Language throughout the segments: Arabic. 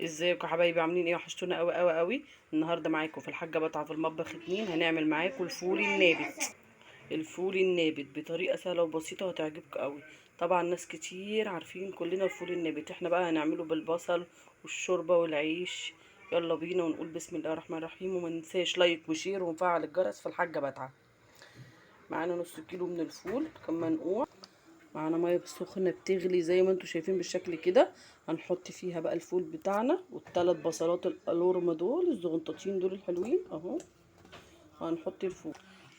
ازيكم يا حبايبي؟ عاملين ايه؟ وحشتونا قوي قوي قوي. النهارده معاكم في الحاجه بطعه في المطبخ اتنين. هنعمل معاكم الفول النابت. الفول النابت بطريقه سهله وبسيطه وهتعجبكم قوي. طبعا ناس كتير عارفين كلنا الفول النابت، احنا بقى هنعمله بالبصل والشوربه والعيش. يلا بينا ونقول بسم الله الرحمن الرحيم، وما ننساش لايك وشير ونفعل الجرس في الحاجه بطعه. معانا نص كيلو من الفول كان منقوع. معانا ميه سخنه بتغلي زي ما انتم شايفين بالشكل كده. هنحط فيها بقى الفول بتاعنا والثلاث بصلات القلورم دول الزغنطاطين دول الحلوين اهو. وهنحط الفول،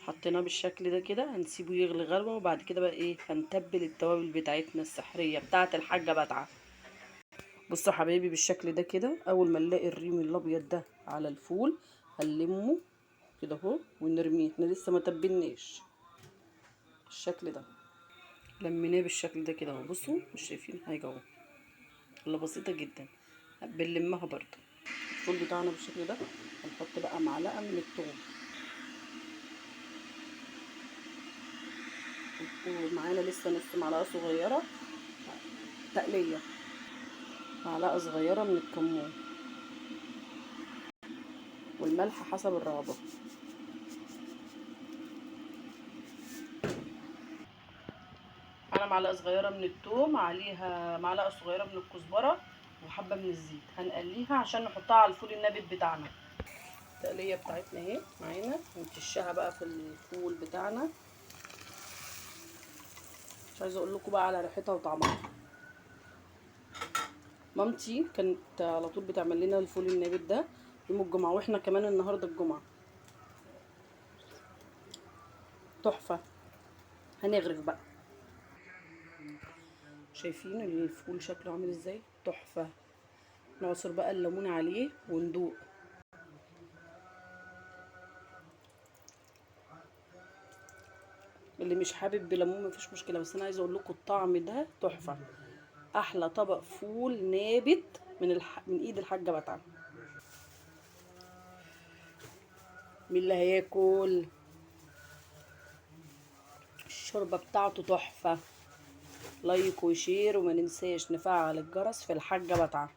حطيناه بالشكل ده كده، هنسيبه يغلي غلوه. وبعد كده بقى ايه، هنتبل التوابل بتاعتنا السحريه بتاعه الحاجه بتاعه. بصوا حبايبي بالشكل ده كده، اول ما نلاقي الريم الابيض ده على الفول هنلمه كده اهو ونرميه. احنا لسه ما تبلناش. بالشكل ده لميناه بالشكل ده كده اهو. بصوا مش شايفين حاجه اهو، ولا بسيطه جدا. بنلمها برضه. الفول بتاعنا بالشكل ده. هنحط بقى معلقه من الثوم، ومعانا لسه نص معلقه صغيره تقليه، معلقه صغيره من الكمون، والملح حسب الرغبه. انا معلقه صغيره من الثوم، عليها معلقه صغيره من الكزبره، وحبه من الزيت. هنقليها عشان نحطها على الفول النابت بتاعنا. التقليه بتاعتنا اهي معانا، نتشها بقى في الفول بتاعنا. مش عايزه اقول لكم بقى على ريحتها وطعمها. مامتي كانت على طول بتعمل لنا الفول النابت ده يوم الجمعه، واحنا كمان النهارده الجمعه. تحفه. هنغرف بقى. شايفين الفول شكله عامل ازاي؟ تحفه. نعصر بقى الليمون عليه وندوق. اللي مش حابب بليمون مفيش مشكله، بس انا عايزه اقول لكم الطعم ده تحفه. احلى طبق فول نابت من ايد الحاجه بتاعنا. مين اللي هياكل؟ الشوربه بتاعته تحفه. لايك وشير، وما ننساش نفعل الجرس في الحاجه بتاعنا.